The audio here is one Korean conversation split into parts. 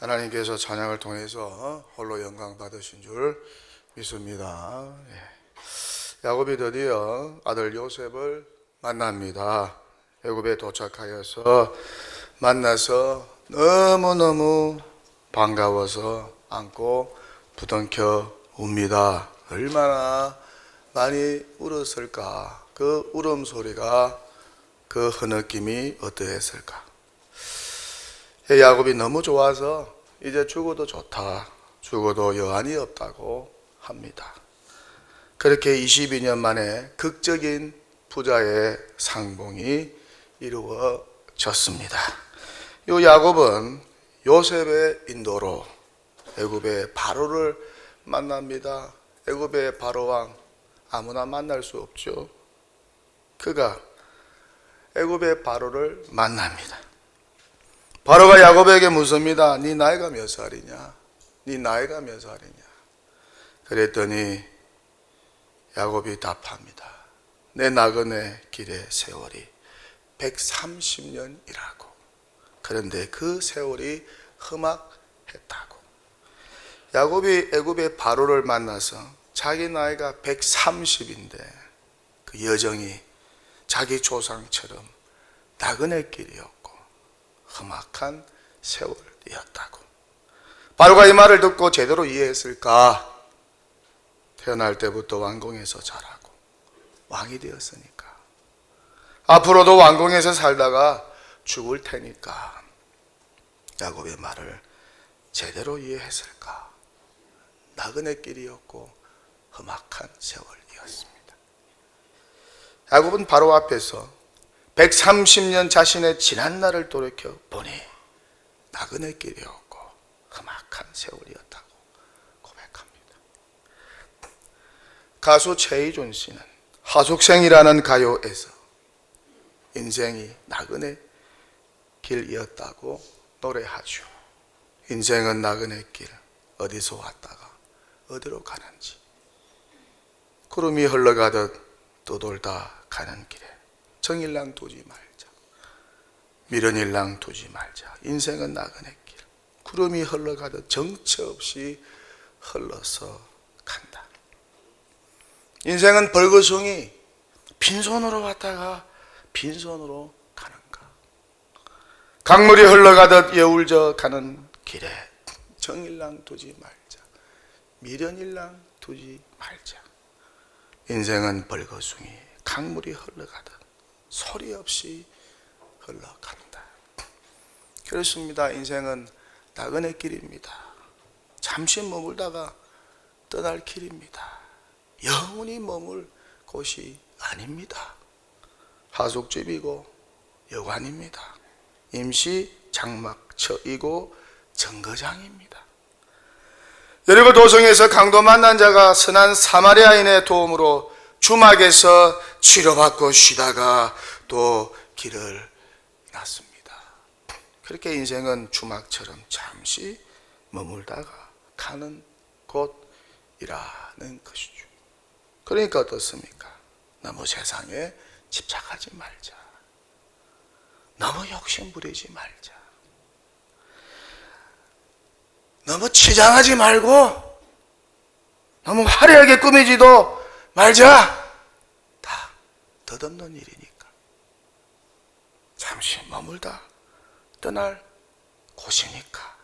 하나님께서 찬양을 통해서 홀로 영광 받으신 줄 믿습니다. 야곱이 드디어 아들 요셉을 만납니다. 애굽에 도착하여서 만나서 너무너무 반가워서 안고 부둥켜 웁니다. 얼마나 많이 울었을까? 그 울음소리가, 그 흐느낌이 어떠했을까? 야곱이 너무 좋아서 이제 죽어도 좋다, 죽어도 여한이 없다고 합니다. 그렇게 22년 만에 극적인 부자의 상봉이 이루어졌습니다. 이 야곱은 요셉의 인도로 애굽의 바로를 만납니다. 애굽의 바로왕, 아무나 만날 수 없죠. 그가 애굽의 바로를 만납니다. 바로가 야곱에게 묻습니다. 네 나이가 몇 살이냐? 네 나이가 몇 살이냐? 그랬더니 야곱이 답합니다. 내 나그네 길의 세월이 130년이라고. 그런데 그 세월이 험악했다고. 야곱이 애굽의 바로를 만나서 자기 나이가 130인데 그 여정이 자기 조상처럼 나그네 길이었고 험악한 세월이었다고. 바로가 이 말을 듣고 제대로 이해했을까? 태어날 때부터 왕궁에서 자라고 왕이 되었으니까, 앞으로도 왕궁에서 살다가 죽을 테니까 야곱의 말을 제대로 이해했을까? 나그네 길이었고 험악한 세월이었습니다. 야곱은 바로 앞에서 130년 자신의 지난 날을 돌이켜 보니 나그네 길이었고 험악한 세월이었다고 고백합니다. 가수 최희준 씨는 하숙생이라는 가요에서 인생이 나그네 길이었다고 노래하죠. 인생은 나그네 길, 어디서 왔다가 어디로 가는지, 구름이 흘러가듯 떠돌다 가는 길에 정일랑 두지 말자, 미련일랑 두지 말자. 인생은 나그네 길, 구름이 흘러가듯 정처 없이 흘러서 간다. 인생은 벌거숭이, 빈손으로 왔다가 빈손으로 가는가. 강물이 흘러가듯 여울져 가는 길에 정일랑 두지 말자, 미련일랑 두지 말자. 인생은 벌거숭이, 강물이 흘러가듯 소리 없이 흘러간다. 그렇습니다. 인생은 나그네 길입니다. 잠시 머물다가 떠날 길입니다. 영원히 머물 곳이 아닙니다. 하숙집이고 여관입니다. 임시 장막처이고 정거장입니다. 여리고 도성에서 강도 만난 자가 선한 사마리아인의 도움으로 주막에서 치료받고 쉬다가 또 길을 났습니다. 그렇게 인생은 주막처럼 잠시 머물다가 가는 곳이라는 것이죠. 그러니까 어떻습니까? 너무 세상에 집착하지 말자. 너무 욕심 부리지 말자. 너무 치장하지 말고 너무 화려하게 꾸미지도 말자. 다 덧없는 일이니까 잠시 머물다 떠날 곳이니까.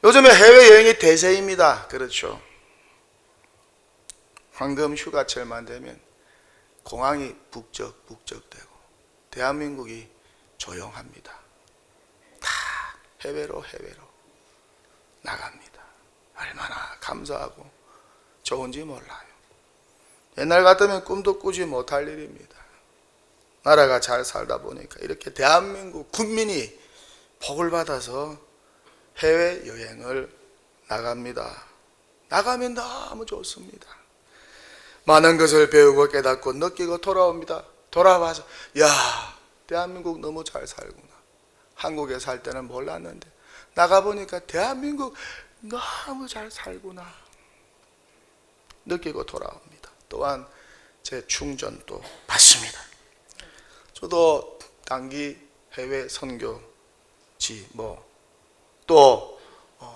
요즘에 해외여행이 대세입니다. 그렇죠. 황금 휴가철만 되면 공항이 북적북적되고 대한민국이 조용합니다. 다 해외로 나갑니다. 얼마나 감사하고 좋은지 몰라요. 옛날 같으면 꿈도 꾸지 못할 일입니다. 나라가 잘 살다 보니까 이렇게 대한민국 국민이 복을 받아서 해외여행을 나갑니다. 나가면 너무 좋습니다. 많은 것을 배우고 깨닫고 느끼고 돌아옵니다. 돌아와서 야, 대한민국 너무 잘 살구나. 한국에 살 때는 몰랐는데 나가보니까 대한민국 너무 잘 살구나 느끼고 돌아옵니다. 또한 제 충전도 받습니다. 저도 단기 해외 선교 또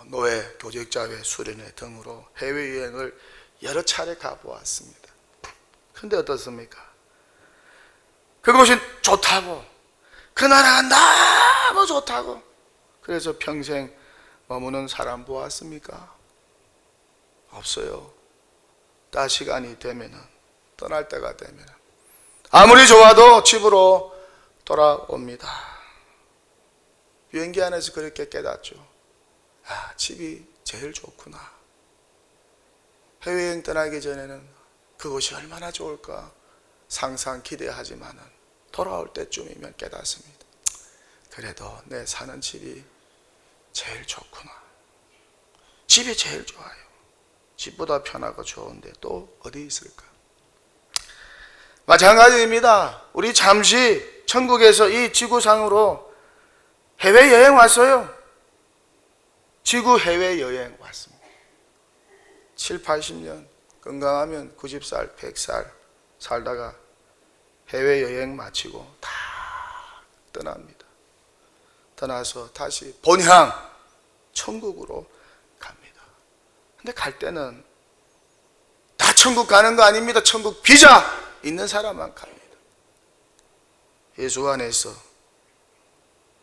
노예, 교직자회, 수련회 등으로 해외여행을 여러 차례 가보았습니다. 근데 어떻습니까? 그곳이 좋다고, 그 나라가 너무 좋다고, 그래서 평생 머무는 사람 보았습니까? 없어요. 딱 시간이 되면은, 떠날 때가 되면은 아무리 좋아도 집으로 돌아옵니다. 비행기 안에서 그렇게 깨닫죠. 아, 집이 제일 좋구나. 해외여행 떠나기 전에는 그곳이 얼마나 좋을까 상상 기대하지만은 돌아올 때쯤이면 깨닫습니다. 그래도 내 사는 집이 제일 좋구나. 집이 제일 좋아요. 집보다 편하고 좋은데 또 어디 있을까? 마찬가지입니다. 우리 잠시 천국에서 이 지구상으로 해외여행 왔어요. 지구 해외여행 왔습니다. 7, 80년 건강하면 90살, 100살 살다가 해외여행 마치고 다 떠납니다. 떠나서 다시 본향 천국으로 갑니다. 근데 갈 때는 다 천국 가는 거 아닙니다. 천국 비자 있는 사람만 갑니다. 예수 안에서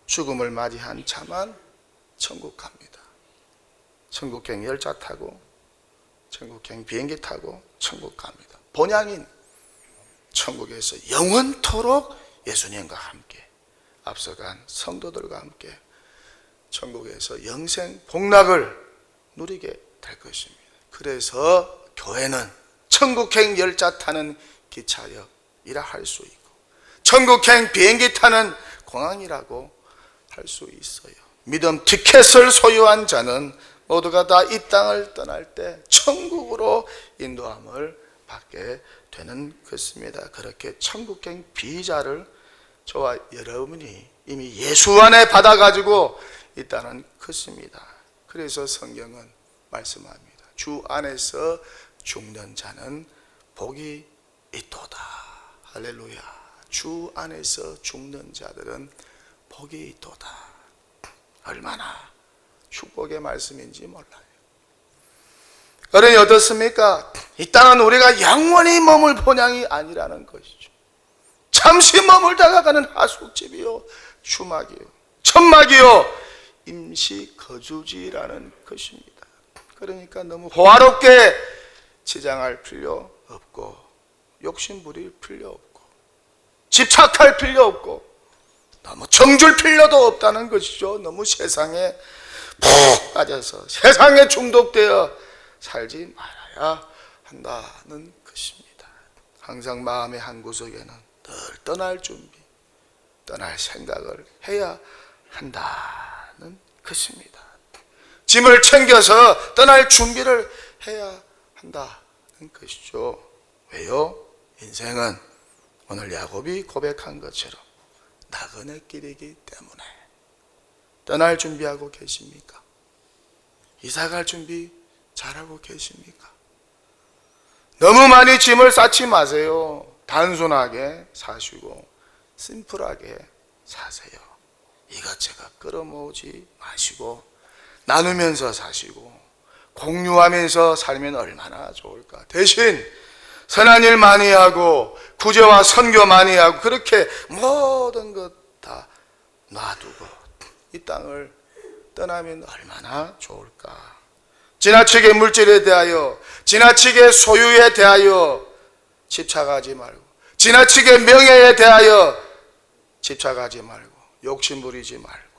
죽음을 맞이한 자만 천국 갑니다. 천국행 열차 타고 천국행 비행기 타고 천국 갑니다. 본향인 천국에서 영원토록 예수님과 함께 앞서간 성도들과 함께 천국에서 영생 복락을 누리게 될 것입니다. 그래서 교회는 천국행 열차 타는 기차역이라 할 수 있고 천국행 비행기 타는 공항이라고 할 수 있어요. 믿음 티켓을 소유한 자는 모두가 다 이 땅을 떠날 때 천국으로 인도함을 받게 되는 것입니다. 그렇게 천국행 비자를 저와 여러분이 이미 예수 안에 받아가지고 있다는 것입니다. 그래서 성경은 말씀합니다. 주 안에서 죽는 자는 복이 있도다. 할렐루야. 주 안에서 죽는 자들은 복이 있도다. 얼마나 축복의 말씀인지 몰라요. 그러니 어떻습니까? 이 땅은 우리가 영원히 머물 본향이 아니라는 것이죠. 잠시 머물다가 가는 하숙집이요, 주막이요, 천막이요, 임시 거주지라는 것입니다. 그러니까 너무 호화롭게 치장할 필요 없고 욕심 부릴 필요 없고 집착할 필요 없고 너무 정줄 필요도 없다는 것이죠. 너무 세상에 푹 빠져서 세상에 중독되어 살지 말아야 한다는 것입니다. 항상 마음의 한 구석에는 늘 떠날 준비, 떠날 생각을 해야 한다는 것입니다. 짐을 챙겨서 떠날 준비를 해야 한다는 것이죠. 왜요? 인생은 오늘 야곱이 고백한 것처럼 나그네 길이기 때문에. 떠날 준비하고 계십니까? 이사갈 준비 잘하고 계십니까? 너무 많이 짐을 쌓지 마세요. 단순하게 사시고 심플하게 사세요. 이것저것 끌어모으지 마시고 나누면서 사시고 공유하면서 살면 얼마나 좋을까. 대신 선한 일 많이 하고 구제와 선교 많이 하고 그렇게 모든 것 다 놔두고 이 땅을 떠나면 얼마나 좋을까. 지나치게 물질에 대하여 지나치게 소유에 대하여 집착하지 말고 지나치게 명예에 대하여 집착하지 말고 욕심 부리지 말고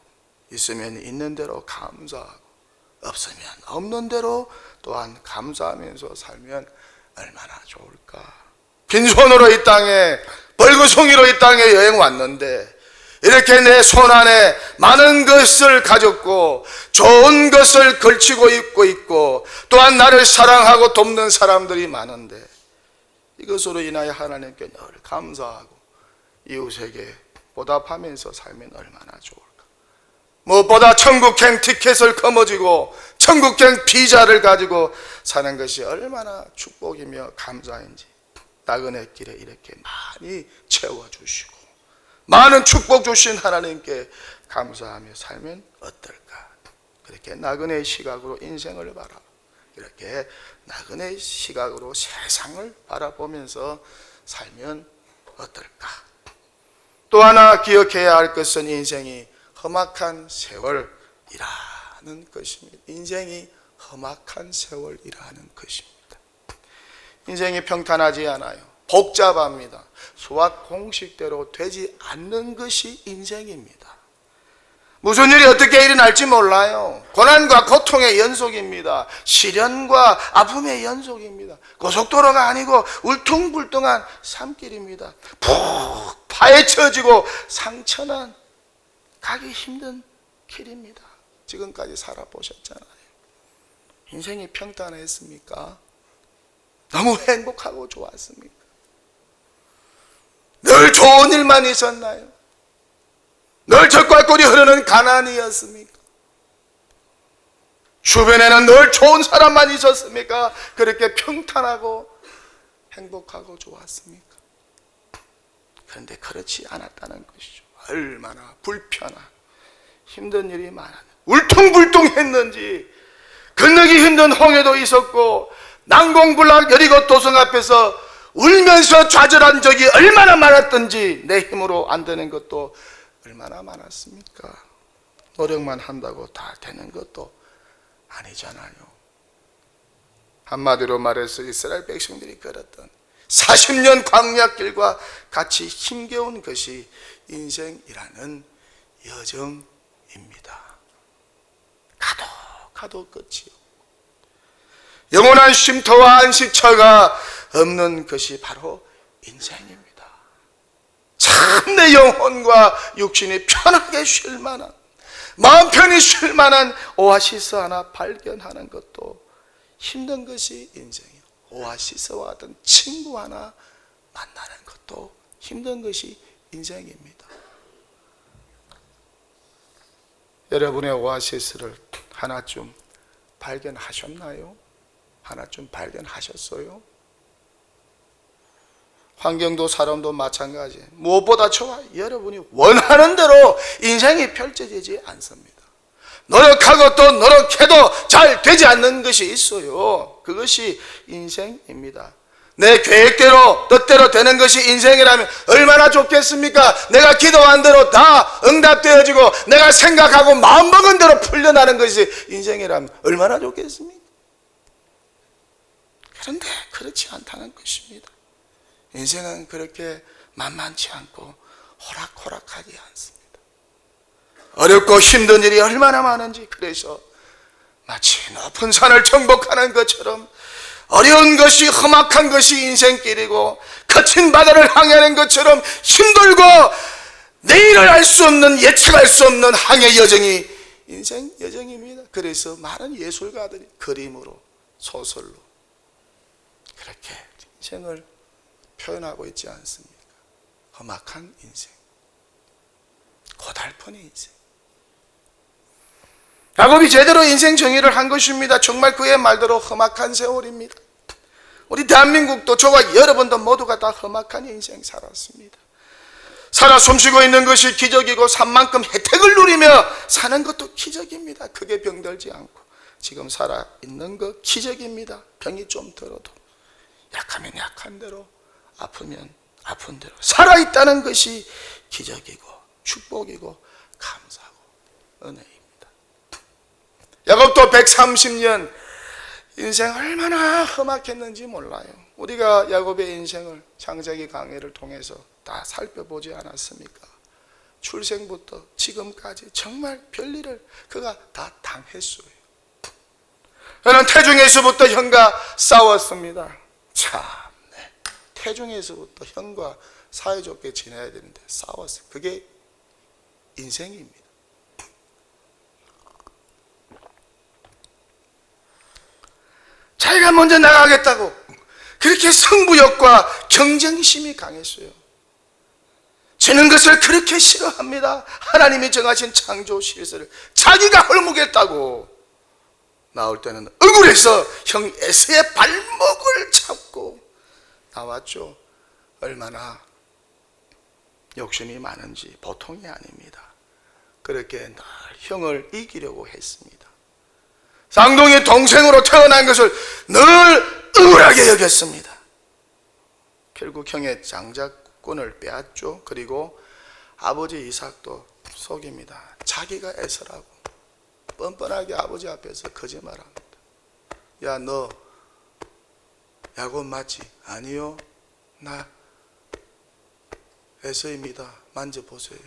있으면 있는 대로 감사하고 없으면 없는 대로 또한 감사하면서 살면 얼마나 좋을까. 빈손으로 이 땅에 벌거숭이로 이 땅에 여행 왔는데 이렇게 내 손 안에 많은 것을 가졌고 좋은 것을 걸치고 입고 있고 또한 나를 사랑하고 돕는 사람들이 많은데 이것으로 인하여 하나님께 늘 감사하고 이웃에게 보답하면서 살면 얼마나 좋을까. 무엇보다 천국행 티켓을 거머쥐고 천국행 비자를 가지고 사는 것이 얼마나 축복이며 감사인지 나그네 길에 이렇게 많이 채워주시고 많은 축복 주신 하나님께 감사하며 살면 어떨까? 그렇게 나그네의 시각으로 인생을 바라, 이렇게 나그네의 시각으로 세상을 바라보면서 살면 어떨까? 또 하나 기억해야 할 것은 인생이 험악한 세월이라는 것입니다. 인생이 험악한 세월이라는 것입니다. 인생이 평탄하지 않아요. 복잡합니다. 수학 공식대로 되지 않는 것이 인생입니다. 무슨 일이 어떻게 일어날지 몰라요. 고난과 고통의 연속입니다. 시련과 아픔의 연속입니다. 고속도로가 아니고 울퉁불퉁한 산길입니다. 푹 파헤쳐지고 상처난 가기 힘든 길입니다. 지금까지 살아보셨잖아요. 인생이 평탄했습니까? 너무 행복하고 좋았습니까? 늘 좋은 일만 있었나요? 늘 젖과 꿀이 흐르는 가난이었습니까? 주변에는 늘 좋은 사람만 있었습니까? 그렇게 평탄하고 행복하고 좋았습니까? 그런데 그렇지 않았다는 것이죠. 얼마나 불편한 힘든 일이 많았는지, 울퉁불퉁했는지, 건너기 힘든 홍해도 있었고 난공불락 여리고 도성 앞에서 울면서 좌절한 적이 얼마나 많았던지, 내 힘으로 안 되는 것도 얼마나 많았습니까? 노력만 한다고 다 되는 것도 아니잖아요. 한마디로 말해서 이스라엘 백성들이 걸었던 40년 광야길과 같이 힘겨운 것이 인생이라는 여정입니다. 가도 끝이요. 영원한 쉼터와 안식처가 없는 것이 바로 인생입니다. 참 내 영혼과 육신이 편하게 쉴 만한, 마음 편히 쉴 만한 오아시스 하나 발견하는 것도 힘든 것이 인생이에요. 오아시스와 같은 친구 하나 만나는 것도 힘든 것이 인생입니다. 여러분의 오아시스를 하나쯤 발견하셨나요? 하나쯤 발견하셨어요? 환경도 사람도 마찬가지. 무엇보다 좋아요. 여러분이 원하는 대로 인생이 펼쳐지지 않습니다. 노력하고 또 노력해도 잘 되지 않는 것이 있어요. 그것이 인생입니다. 내 계획대로 뜻대로 되는 것이 인생이라면 얼마나 좋겠습니까? 내가 기도한 대로 다 응답되어지고 내가 생각하고 마음먹은 대로 풀려나는 것이 인생이라면 얼마나 좋겠습니까? 그런데 그렇지 않다는 것입니다. 인생은 그렇게 만만치 않고 호락호락하지 않습니다. 어렵고 힘든 일이 얼마나 많은지, 그래서 마치 높은 산을 정복하는 것처럼 어려운 것이, 험악한 것이 인생길이고, 거친 바다를 항해하는 것처럼 힘들고 내일을 알 수 없는, 예측할 수 없는 항해 여정이 인생 여정입니다. 그래서 많은 예술가들이 그림으로, 소설로 그렇게 인생을 표현하고 있지 않습니까? 험악한 인생, 고달픈 인생. 야곱이 제대로 인생 정의를 한 것입니다. 정말 그의 말대로 험악한 세월입니다. 우리 대한민국도, 저와 여러분도 모두가 다 험악한 인생 살았습니다. 살아 숨쉬고 있는 것이 기적이고 산만큼 혜택을 누리며 사는 것도 기적입니다. 크게 병들지 않고 지금 살아있는 것 기적입니다. 병이 좀 들어도, 약하면 약한 대로, 아프면 아픈 대로 살아있다는 것이 기적이고 축복이고 감사하고 은혜입니다. 야곱도 130년 인생 얼마나 험악했는지 몰라요. 우리가 야곱의 인생을 창세기 강해를 통해서 다 살펴보지 않았습니까? 출생부터 지금까지 정말 별일을 그가 다 당했어요. 그는 태중에서부터 형과 싸웠습니다. 참, 태중에서부터 형과 사이좋게 지내야 되는데 싸웠어요. 그게 인생입니다. 자기가 먼저 나가겠다고 그렇게 승부욕과 경쟁심이 강했어요. 지는 것을 그렇게 싫어합니다. 하나님이 정하신 창조 실세를 자기가 헐묵겠다고 나올 때는 억울해서 형 에서의 발목을 잡고 나왔죠. 얼마나 욕심이 많은지 보통이 아닙니다. 그렇게 늘 형을 이기려고 했습니다. 쌍둥이 동생으로 태어난 것을 늘 억울하게 여겼습니다. 결국 형의 장자권을 빼앗죠. 그리고 아버지 이삭도 속입니다. 자기가 에서라고 뻔뻔하게 아버지 앞에서 거짓말합니다. 야, 너 야곱 맞지? 아니요, 나 에서입니다. 만져보세요.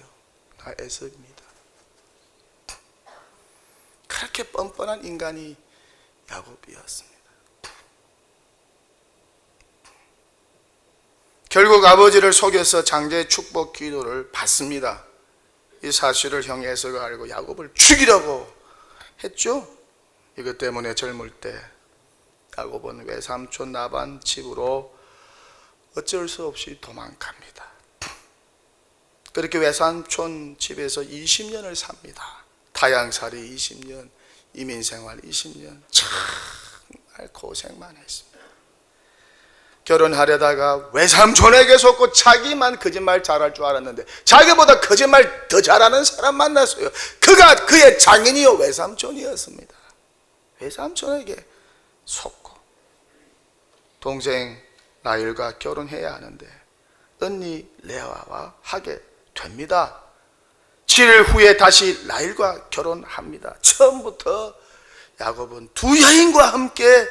나 에서입니다. 그렇게 뻔뻔한 인간이 야곱이었습니다. 결국 아버지를 속여서 장자의 축복 기도를 받습니다. 이 사실을 형 에서가 알고 야곱을 죽이려고 했죠. 이것 때문에 젊을 때 야곱은 외삼촌 라반 집으로 어쩔 수 없이 도망갑니다. 그렇게 외삼촌 집에서 20년을 삽니다. 타향살이 20년, 이민생활 20년, 정말 고생만 했습니다. 결혼하려다가 외삼촌에게 속고 자기만 거짓말 잘할 줄 알았는데 자기보다 거짓말 더 잘하는 사람 만났어요. 그가 그의 장인이요 외삼촌이었습니다. 외삼촌에게 속고 동생 라헬과 결혼해야 하는데 언니 레아와 하게 됩니다. 7일 후에 다시 라헬과 결혼합니다. 처음부터 야곱은 두 여인과 함께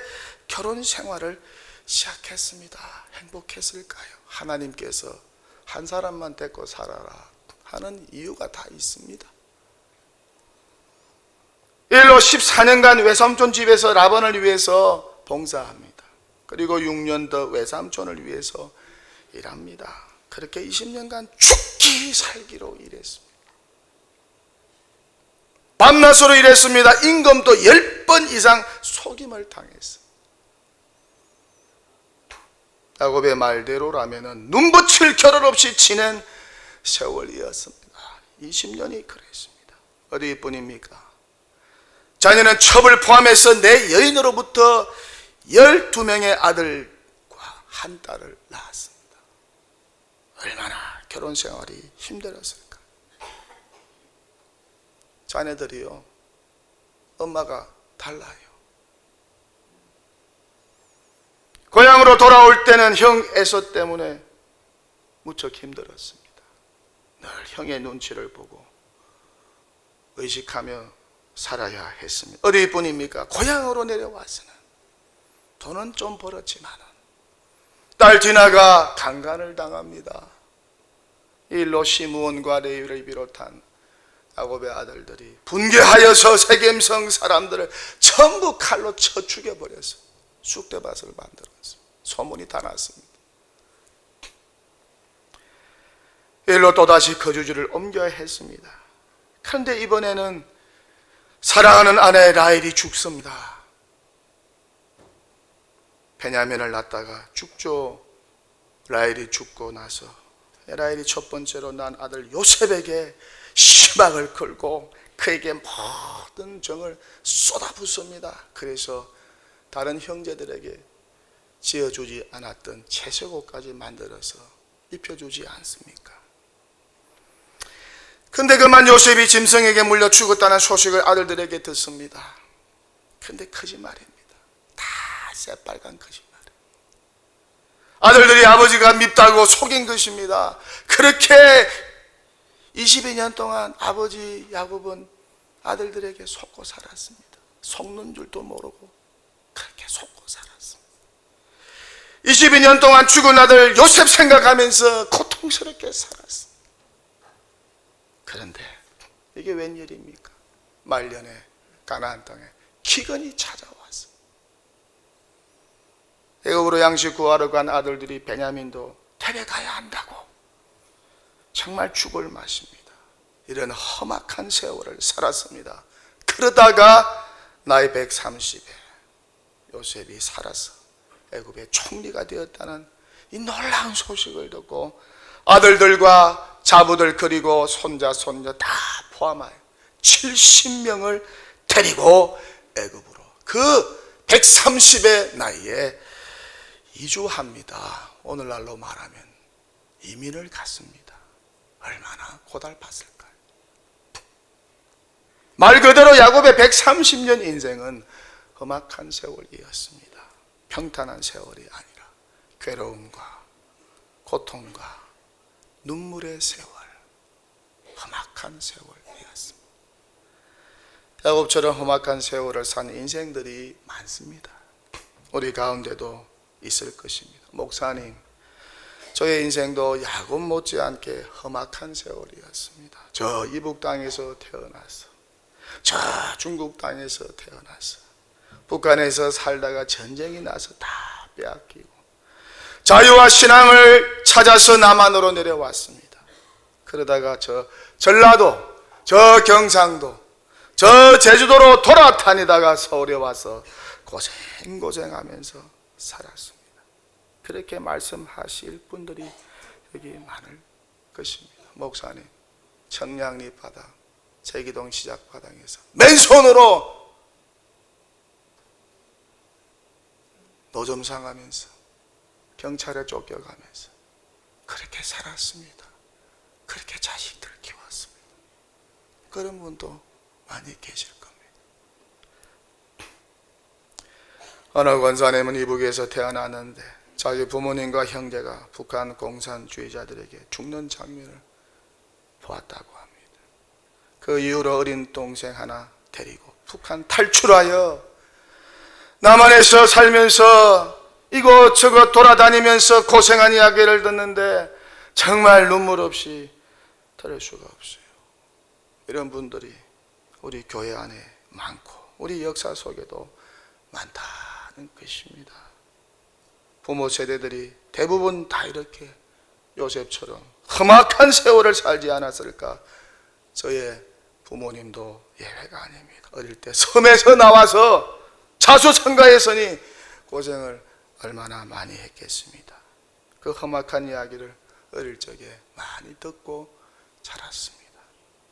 결혼 생활을 시작했습니다. 행복했을까요? 하나님께서 한 사람만 데리고 살아라 하는 이유가 다 있습니다. 일로 14년간 외삼촌 집에서 라반을 위해서 봉사합니다. 그리고 6년 더 외삼촌을 위해서 일합니다. 그렇게 20년간 죽기 살기로 일했습니다. 밤낮으로 일했습니다. 임금도 10번 이상 속임을 당했습니다. 야곱의 말대로라면 눈붙일 겨를 없이 지낸 세월이었습니다. 20년이 그랬습니다. 어디뿐입니까? 자녀는 첩을 포함해서 내 여인으로부터 12명의 아들과 한 딸을 낳았습니다. 얼마나 결혼 생활이 힘들었을까? 자녀들이요, 엄마가 달라요. 고향으로 돌아올 때는 형 에서 때문에 무척 힘들었습니다. 늘 형의 눈치를 보고 의식하며 살아야 했습니다. 어디뿐입니까? 고향으로 내려와서는 돈은 좀 벌었지만 딸 디나가 강간을 당합니다. 이 일로 시므온과 레위를 비롯한 야곱의 아들들이 분개하여서 세겜성 사람들을 전부 칼로 쳐 죽여버렸어요. 쑥대밭을 만들었어요. 소문이 다 났습니다. 일로 또다시 거주지를 옮겨야 했습니다. 그런데 이번에는 사랑하는 아내 라헬이 죽습니다. 베냐민을 낳다가 죽죠. 라헬이 죽고 나서 라헬이 첫 번째로 난 아들 요셉에게 시박을 걸고 그에게 모든 정을 쏟아붓습니다. 그래서 다른 형제들에게 지어주지 않았던 채색옷까지 만들어서 입혀주지 않습니까? 근데 그만 요셉이 짐승에게 물려 죽었다는 소식을 아들들에게 듣습니다. 근데 거짓말입니다. 다 새빨간 거짓말. 아들들이 아버지가 밉다고 속인 것입니다. 그렇게 22년 동안 아버지 야곱은 아들들에게 속고 살았습니다. 속는 줄도 모르고 그렇게 속고 살았습니다. 22년 동안 죽은 아들 요셉 생각하면서 고통스럽게 살았습니다. 그런데 이게 웬일입니까? 말년에 가나안 땅에 기근이 찾아왔어. 애굽으로 양식 구하러 간 아들들이 베냐민도 데려가야 한다고 정말 죽을 맛입니다. 이런 험악한 세월을 살았습니다. 그러다가 나이 130에 요셉이 살아서 애굽의 총리가 되었다는 이 놀라운 소식을 듣고 아들들과 자부들 그리고 손자 손녀 다 포함하여 70명을 데리고 애굽으로 그 130의 나이에 이주합니다. 오늘날로 말하면 이민을 갔습니다. 얼마나 고달팠을까요? 말 그대로 야곱의 130년 인생은 험악한 세월이었습니다. 평탄한 세월이 아니라 괴로움과 고통과 눈물의 세월, 험악한 세월이었습니다. 야곱처럼 험악한 세월을 산 인생들이 많습니다. 우리 가운데도 있을 것입니다. 목사님, 저의 인생도 야곱 못지않게 험악한 세월이었습니다. 저 이북 땅에서 태어나서, 저 중국 땅에서 태어나서, 북한에서 살다가 전쟁이 나서 다 빼앗기고, 자유와 신앙을 찾아서 남한으로 내려왔습니다. 그러다가 저 전라도, 저 경상도, 저 제주도로 돌아다니다가 서울에 와서 고생하면서 살았습니다. 그렇게 말씀하실 분들이 여기 많을 것입니다. 목사님, 청량리 바닥, 제기동 시작 바닥에서 맨손으로 노점 상하면서 경찰에 쫓겨가면서 그렇게 살았습니다. 그렇게 자식들 키웠습니다. 그런 분도 많이 계실 겁니다. 어느 권사님은 이북에서 태어났는데 자기 부모님과 형제가 북한 공산주의자들에게 죽는 장면을 보았다고 합니다. 그 이후로 어린 동생 하나 데리고 북한 탈출하여 남한에서 살면서 이곳저곳 돌아다니면서 고생한 이야기를 듣는데 정말 눈물 없이 들을 수가 없어요. 이런 분들이 우리 교회 안에 많고 우리 역사 속에도 많다는 것입니다. 부모 세대들이 대부분 다 이렇게 요셉처럼 험악한 세월을 살지 않았을까? 저의 부모님도 예외가 아닙니다. 어릴 때 섬에서 나와서 자수성가했으니 고생을 얼마나 많이 했겠습니다. 그 험악한 이야기를 어릴 적에 많이 듣고 자랐습니다.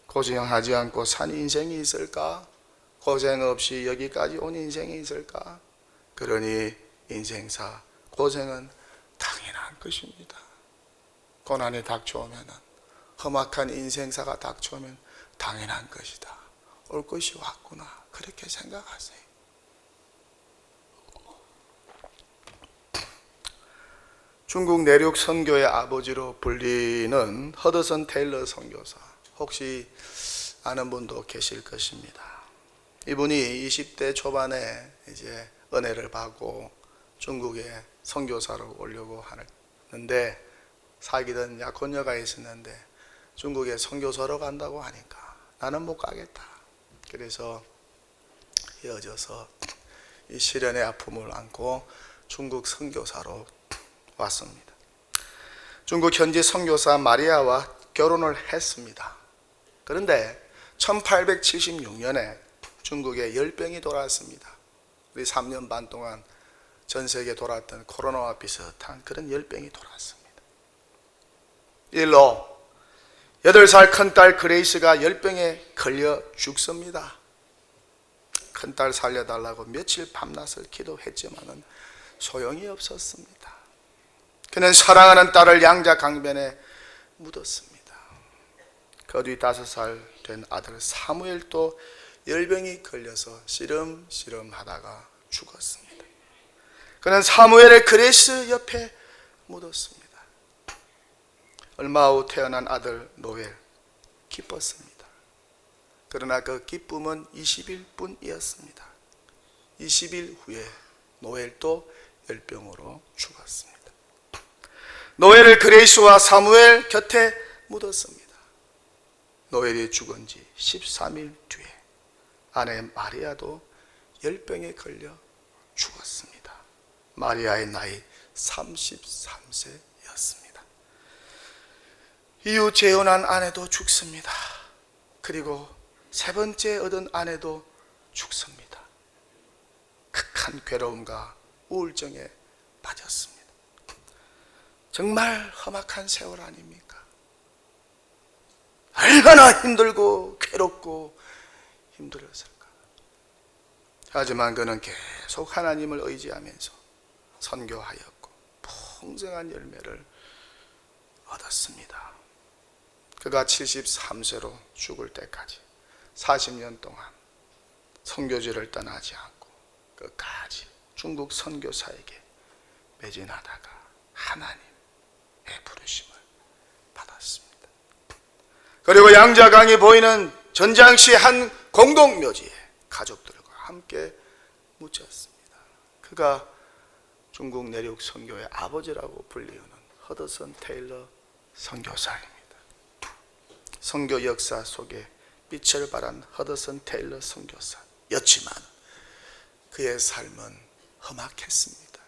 고생하지 않고 산 인생이 있을까? 고생 없이 여기까지 온 인생이 있을까? 그러니 인생사 고생은 당연한 것입니다. 고난이 닥쳐오면, 험악한 인생사가 닥쳐오면 당연한 것이다. 올 것이 왔구나. 그렇게 생각하세요. 중국 내륙 선교의 아버지로 불리는 허드슨 테일러 선교사, 혹시 아는 분도 계실 것입니다. 이분이 20대 초반에 이제 은혜를 받고 중국에 선교사로 오려고 하는데 사귀던 약혼녀가 있었는데 중국에 선교사로 간다고 하니까 나는 못 가겠다. 그래서 헤어져서 이 시련의 아픔을 안고 중국 선교사로 왔습니다. 중국 현지 선교사 마리아와 결혼을 했습니다. 그런데 1876년에 중국에 열병이 돌아왔습니다. 우리 3년 반 동안 전 세계 돌았던 코로나와 비슷한 그런 열병이 돌아왔습니다. 일로 8살 큰딸 그레이스가 열병에 걸려 죽습니다. 큰딸 살려달라고 며칠 밤낮을 기도했지만은 소용이 없었습니다. 그는 사랑하는 딸을 양자 강변에 묻었습니다. 그 뒤 5살 된 아들 사무엘도 열병이 걸려서 시름시름 하다가 죽었습니다. 그는 사무엘의 그레이스 옆에 묻었습니다. 얼마 후 태어난 아들 노엘 기뻤습니다. 그러나 그 기쁨은 20일 뿐이었습니다. 20일 후에 노엘도 열병으로 죽었습니다. 노엘을 그레이스와 사무엘 곁에 묻었습니다. 노엘이 죽은 지 13일 뒤에 아내 마리아도 열병에 걸려 죽었습니다. 마리아의 나이 33세였습니다. 이후 재혼한 아내도 죽습니다. 그리고 세 번째 얻은 아내도 죽습니다. 극한 괴로움과 우울증에 빠졌습니다. 정말 험악한 세월 아닙니까? 얼마나 힘들고 괴롭고 힘들었을까? 하지만 그는 계속 하나님을 의지하면서 선교하였고 풍성한 열매를 얻었습니다. 그가 73세로 죽을 때까지 40년 동안 선교지를 떠나지 않고 끝까지 중국 선교사에게 매진하다가 하나님의 부르심을 받았습니다. 그리고 양자강이 보이는 전장시 한 공동묘지에 가족들과 함께 묻혔습니다. 그가 중국 내륙 선교의 아버지라고 불리우는 허드슨 테일러 선교사입니다. 선교 역사 속에 빛을 발한 허드슨 테일러 선교사였지만 그의 삶은 험악했습니다.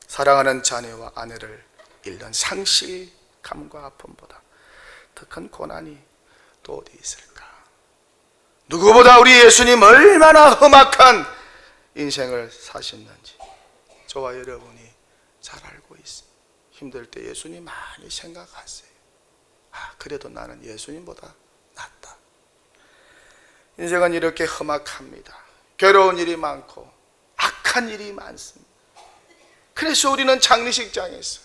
사랑하는 자녀와 아내를 잃는 상실감과 아픔보다 더 큰 고난이 또 어디 있을까? 누구보다 우리 예수님 얼마나 험악한 인생을 사셨는지 저와 여러분이 잘 알고 있습니다. 힘들 때 예수님 많이 생각하세요. 그래도 나는 예수님보다 낫다. 인생은 이렇게 험악합니다. 괴로운 일이 많고 악한 일이 많습니다. 그래서 우리는 장례식장에서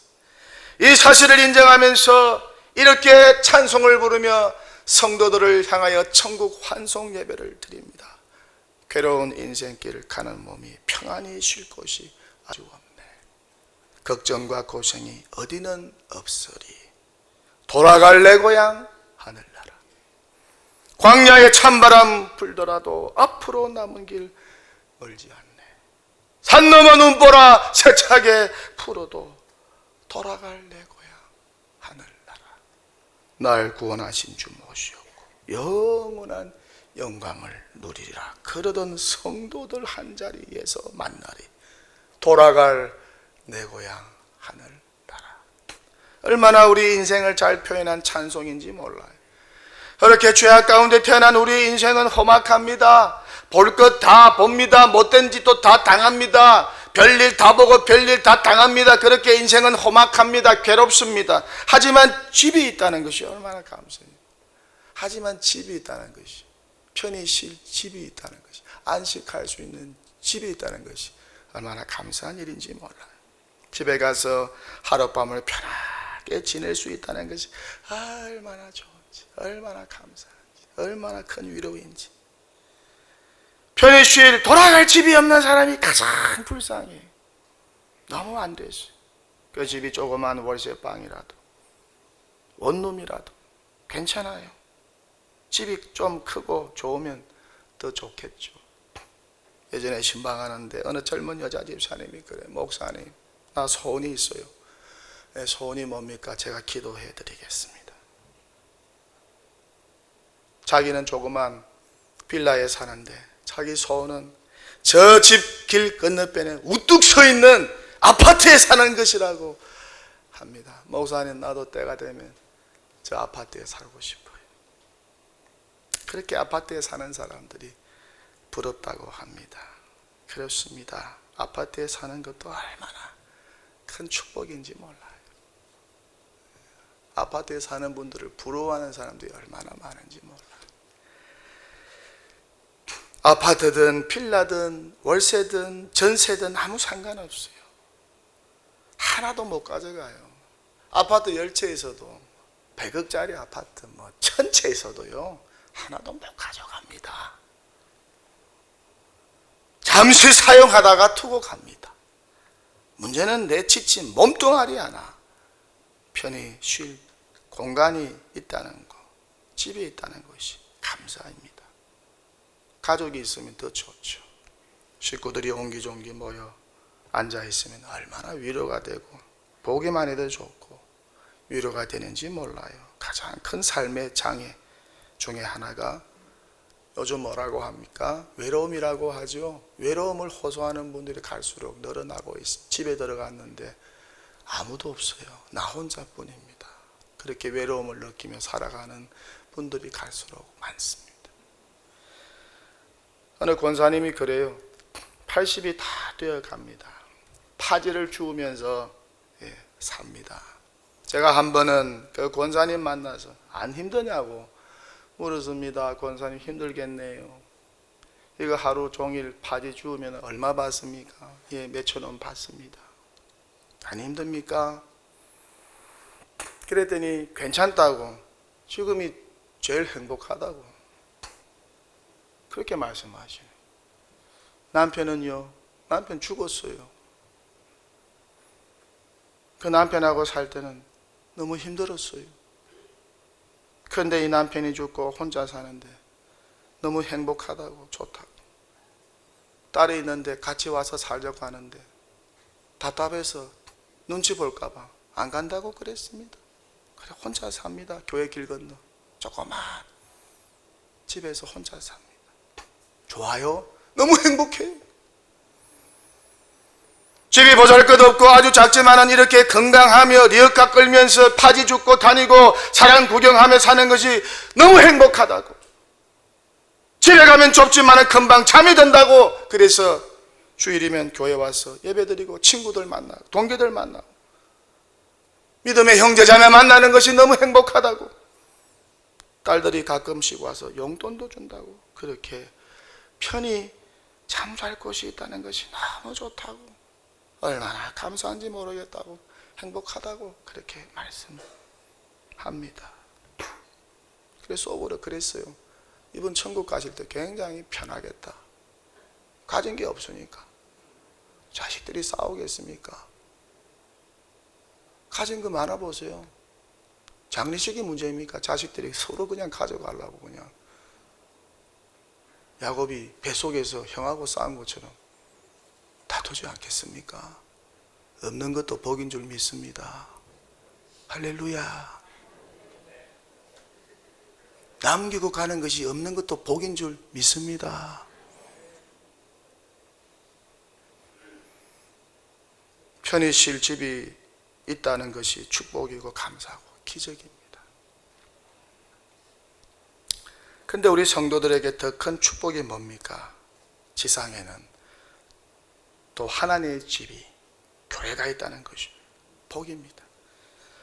이 사실을 인정하면서 이렇게 찬송을 부르며 성도들을 향하여 천국 환송 예배를 드립니다. 괴로운 인생길을 가는 몸이 평안히 쉴 곳이 아주 없네. 걱정과 고생이 어디는 없으리. 돌아갈 내 고향 하늘나라. 광야에 찬바람 불더라도 앞으로 남은 길 멀지 않네. 산 넘어 눈보라 세차게 풀어도 돌아갈 내 고향 하늘나라. 날 구원하신 주 모시었고 영원한 영광을 누리리라. 그러던 성도들 한자리에서 만나리. 돌아갈 내 고향 하늘나라. 얼마나 우리 인생을 잘 표현한 찬송인지 몰라요. 그렇게 죄악 가운데 태어난 우리 인생은 험악합니다. 볼 것 다 봅니다. 못된 짓도 다 당합니다. 별일 다 보고 별일 다 당합니다. 그렇게 인생은 험악합니다. 괴롭습니다. 하지만 집이 있다는 것이 얼마나 감사해요. 하지만 집이 있다는 것이, 편히 쉴 집이 있다는 것이, 안식할 수 있는 집이 있다는 것이 얼마나 감사한 일인지 몰라요. 집에 가서 하룻밤을 편하게 지낼 수 있다는 것이 얼마나 좋은지, 얼마나 감사한지, 얼마나 큰 위로인지. 편히 쉴 돌아갈 집이 없는 사람이 가장 불쌍해. 너무 안 됐어요. 그 집이 조그만 월세방이라도 원룸이라도 괜찮아요. 집이 좀 크고 좋으면 더 좋겠죠. 예전에 신방하는데 어느 젊은 여자 집사님이 그래, 목사님 나 소원이 있어요. 소원이 뭡니까? 제가 기도해 드리겠습니다. 자기는 조그만 빌라에 사는데 자기 소원은 저 집 길 건너편에 우뚝 서 있는 아파트에 사는 것이라고 합니다. 목사님 나도 때가 되면 저 아파트에 살고 싶어요. 그렇게 아파트에 사는 사람들이 부럽다고 합니다. 그렇습니다. 아파트에 사는 것도 얼마나 큰 축복인지 몰라요. 아파트에 사는 분들을 부러워하는 사람들이 얼마나 많은지 몰라요. 아파트든 빌라든 월세든 전세든 아무 상관없어요. 하나도 못 가져가요. 아파트 10채에서도 100억짜리 아파트 1000채에서도요 하나도 못 가져갑니다. 잠시 사용하다가 두고 갑니다. 문제는 내 지친 몸뚱아리 하나 편히 쉴 공간이 있다는 것, 집이 있다는 것이 감사입니다. 가족이 있으면 더 좋죠. 식구들이 옹기종기 모여 앉아있으면 얼마나 위로가 되고 보기만 해도 좋고 위로가 되는지 몰라요. 가장 큰 삶의 장애 중에 하나가 요즘 뭐라고 합니까? 외로움이라고 하죠. 외로움을 호소하는 분들이 갈수록 늘어나고 있어요. 집에 들어갔는데 아무도 없어요. 나 혼자뿐입니다. 그렇게 외로움을 느끼며 살아가는 분들이 갈수록 많습니다. 어느 권사님이 그래요. 80이 다 되어 갑니다. 파지를 주우면서 삽니다. 제가 한 번은 그 권사님 만나서 안 힘드냐고 물었습니다. 권사님 힘들겠네요. 이거 하루 종일 파지 주우면 얼마 받습니까? 몇천 원 받습니다. 안 힘듭니까? 그랬더니 괜찮다고, 지금이 제일 행복하다고. 그렇게 말씀하시네요. 남편은요, 남편 죽었어요. 그 남편하고 살 때는 너무 힘들었어요. 그런데 이 남편이 죽고 혼자 사는데 너무 행복하다고, 좋다고. 딸이 있는데 같이 와서 살려고 하는데 답답해서 눈치 볼까봐 안 간다고 그랬습니다. 그래 혼자 삽니다. 교회 길 건너 조그만 집에서 혼자 삽니다. 좋아요? 너무 행복해요. 집이 보잘것없고 아주 작지만은 이렇게 건강하며 리어카 끌면서 파지 줍고 다니고 사람 구경하며 사는 것이 너무 행복하다고. 집에 가면 좁지만은 금방 잠이 든다고. 그래서 주일이면 교회 와서 예배드리고 친구들 만나고 동기들 만나고 믿음의 형제자매 만나는 것이 너무 행복하다고. 딸들이 가끔씩 와서 용돈도 준다고. 그렇게 편히 잠잘 곳이 있다는 것이 너무 좋다고. 얼마나 감사한지 모르겠다고, 행복하다고 그렇게 말씀합니다. 그래서 오히려 그랬어요. 이번 천국 가실 때 굉장히 편하겠다. 가진 게 없으니까. 자식들이 싸우겠습니까? 가진 거 많아 보세요. 장례식이 문제입니까? 자식들이 서로 그냥 가져가려고 그냥. 야곱이 뱃속에서 형하고 싸운 것처럼 다투지 않겠습니까? 없는 것도 복인 줄 믿습니다. 할렐루야. 남기고 가는 것이 없는 것도 복인 줄 믿습니다. 편히 쉴 집이 있다는 것이 축복이고 감사하고 기적입니다. 근데 우리 성도들에게 더 큰 축복이 뭡니까? 지상에는 또 하나님의 집이, 교회가 있다는 것이 복입니다.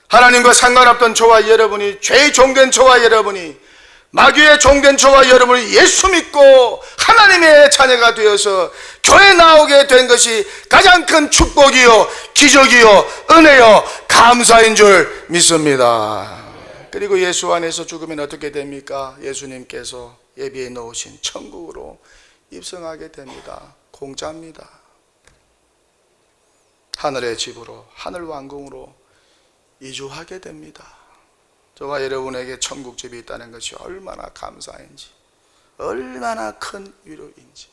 하나님과 상관없던 저와 여러분이, 죄의 종된 저와 여러분이, 마귀의 종된 저와 여러분이 예수 믿고 하나님의 자녀가 되어서 교회에 나오게 된 것이 가장 큰 축복이요, 기적이요, 은혜요, 감사인 줄 믿습니다. 그리고 예수 안에서 죽으면 어떻게 됩니까? 예수님께서 예비해 놓으신 천국으로 입성하게 됩니다. 공짜입니다. 하늘의 집으로, 하늘 왕궁으로 이주하게 됩니다. 저와 여러분에게 천국집이 있다는 것이 얼마나 감사인지, 얼마나 큰 위로인지,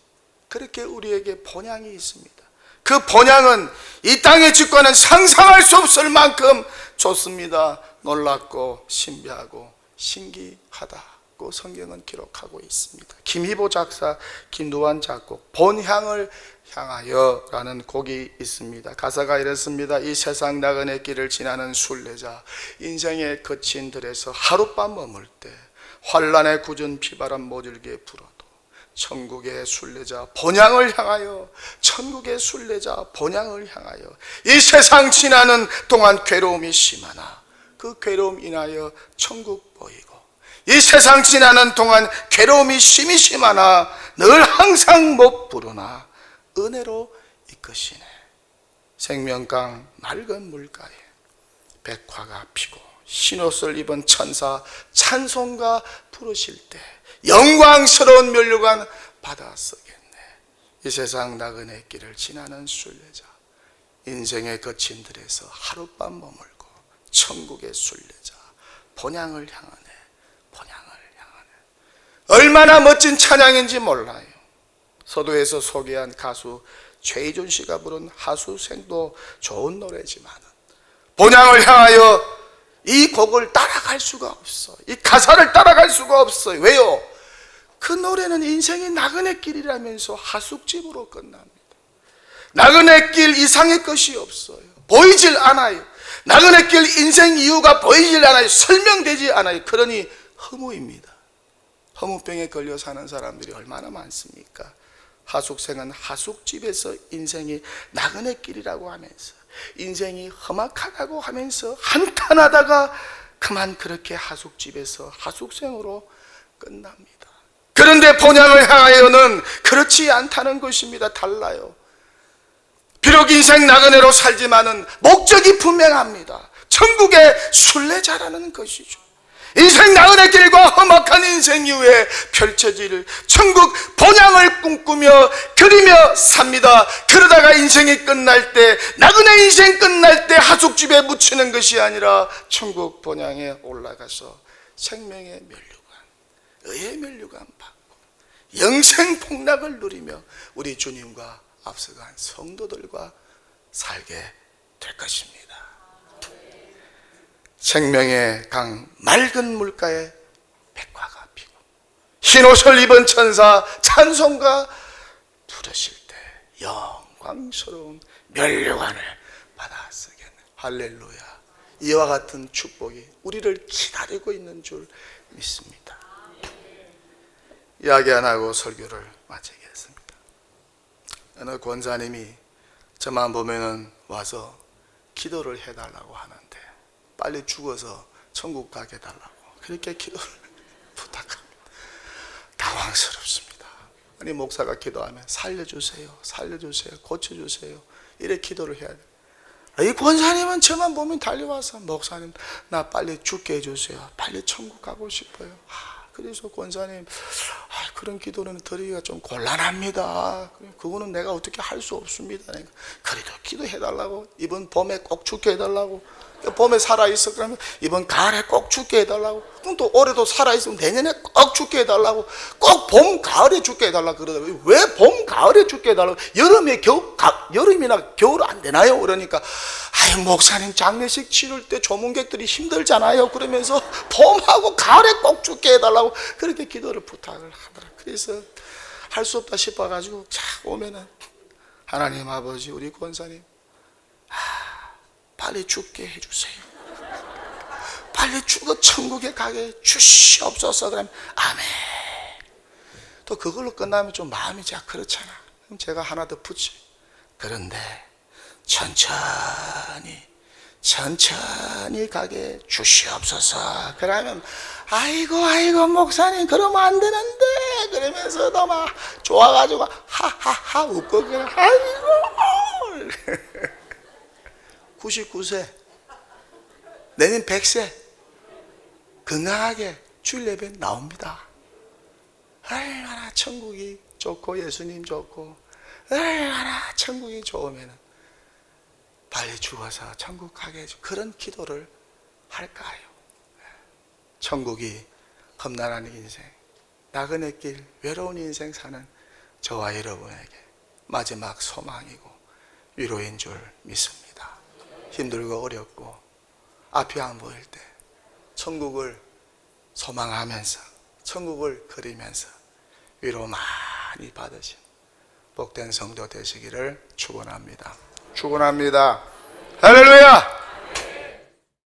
그렇게 우리에게 본향이 있습니다. 그 본향은 이 땅의 집과는 상상할 수 없을 만큼 좋습니다. 놀랍고 신비하고 신기하다고 성경은 기록하고 있습니다. 김희보 작사, 김두한 작곡, 본향을 향하여 라는 곡이 있습니다. 가사가 이렇습니다. 이 세상 나그네 길을 지나는 순례자, 인생의 거친 들에서 하룻밤 머물 때 환란의 굳은 피바람 모질게 불어도 천국의 순례자 본향을 향하여, 천국의 순례자 본향을 향하여 이 세상 지나는 동안 괴로움이 심하나 그 괴로움 인하여 천국 보이고, 이 세상 지나는 동안 괴로움이 심히 심하나 늘 항상 못 부르나 은혜로 이끄시네. 생명강 맑은 물가에 백화가 피고 흰옷을 입은 천사 찬송가 부르실 때 영광스러운 면류관 받아 쓰겠네. 이 세상 나그네 길을 지나는 순례자, 인생의 거친 들에서 하룻밤 머물고 천국의 순례자 본향을 향하네. 본향을 향하네. 얼마나 멋진 찬양인지 몰라요. 서도에서 소개한 가수 최희준 씨가 부른 하수생도 좋은 노래지만 본향을 향하여 이 곡을 따라갈 수가 없어. 이 가사를 따라갈 수가 없어요. 왜요? 그 노래는 인생이 나그네 길이라면서 하숙집으로 끝납니다. 나그네 길 이상의 것이 없어요. 보이질 않아요. 나그네 길 인생 이유가 보이질 않아요. 설명되지 않아요. 그러니 허무입니다. 허무병에 걸려 사는 사람들이 얼마나 많습니까? 하숙생은 하숙집에서 인생이 나그네 길이라고 하면서, 인생이 험악하다고 하면서 한탄하다가 그만 그렇게 하숙집에서 하숙생으로 끝납니다. 그런데 본향을 향하여는 그렇지 않다는 것입니다. 달라요. 비록 인생 나그네로 살지만은 목적이 분명합니다. 천국의 순례자라는 것이죠. 인생 나그네 길과 험악한 인생 이후에 펼쳐질 천국 본향을 꿈꾸며 그리며 삽니다. 그러다가 인생이 끝날 때, 나그네 인생 끝날 때 하숙집에 묻히는 것이 아니라 천국 본향에 올라가서 생명의 면류관, 의의 면류관 받고 영생 복락을 누리며 우리 주님과 앞서간 성도들과 살게 될 것입니다. 생명의 강 맑은 물가에 백화가 피고 흰옷을 입은 천사 찬송가 부르실 때 영광스러운 면류관을 받아쓰겠네. 할렐루야. 이와 같은 축복이 우리를 기다리고 있는 줄 믿습니다. 이야기 안 하고 설교를 마치겠습니다. 어느 권사님이 저만 보면은 와서 기도를 해달라고 하는데 빨리 죽어서 천국 가게 해달라고 그렇게 기도를 부탁합니다. 당황스럽습니다. 아니 목사가 기도하면 살려주세요, 살려주세요, 고쳐주세요 이렇게 기도를 해야 돼요. 이 권사님은 저만 보면 달려와서 목사님 나 빨리 죽게 해주세요, 빨리 천국 가고 싶어요. 그래서 권사님 그런 기도는 드리기가 좀 곤란합니다. 그거는 내가 어떻게 할 수 없습니다. 그래도 기도해달라고, 이번 봄에 꼭 죽게 해달라고. 봄에 살아있어 그러면 이번 가을에 꼭 죽게 해달라고. 그럼 또 올해도 살아있으면 내년에 꼭 죽게 해달라고. 꼭 봄 가을에 죽게 해달라고 그러더라고요. 왜 봄 가을에 죽게 해달라고? 여름이나 겨울 안 되나요? 그러니까 목사님 장례식 치를 때 조문객들이 힘들잖아요. 그러면서 봄하고 가을에 꼭 죽게 해달라고 그렇게 기도를 부탁을 하더라고요. 그래서 할 수 없다 싶어가지고 쫙 오면은 하나님 아버지 우리 권사님 빨리 죽게 해주세요. 빨리 죽어 천국에 가게 주시옵소서. 그러면 아멘. 또 그걸로 끝나면 좀 마음이 자 그렇잖아. 그럼 제가 하나 더 붙여. 그런데 천천히 가게 주시옵소서. 그러면 아이고 목사님 그러면 안 되는데 그러면서도 막 좋아가지고 하하하 웃고 그래. 아이고 99세 내년 100세 건강하게 주일 예배 나옵니다. 얼마나 천국이 좋고 예수님 좋고 얼마나 천국이 좋으면 빨리 죽어서 천국 가게 해줘. 그런 기도를 할까요? 천국이 험난한 인생, 나그네 길 외로운 인생 사는 저와 여러분에게 마지막 소망이고 위로인 줄 믿습니다. 힘들고 어렵고 앞이 안 보일 때 천국을 소망하면서 천국을 그리면서 위로 많이 받으신 복된 성도 되시기를 축원합니다. 축원합니다. 할렐루야.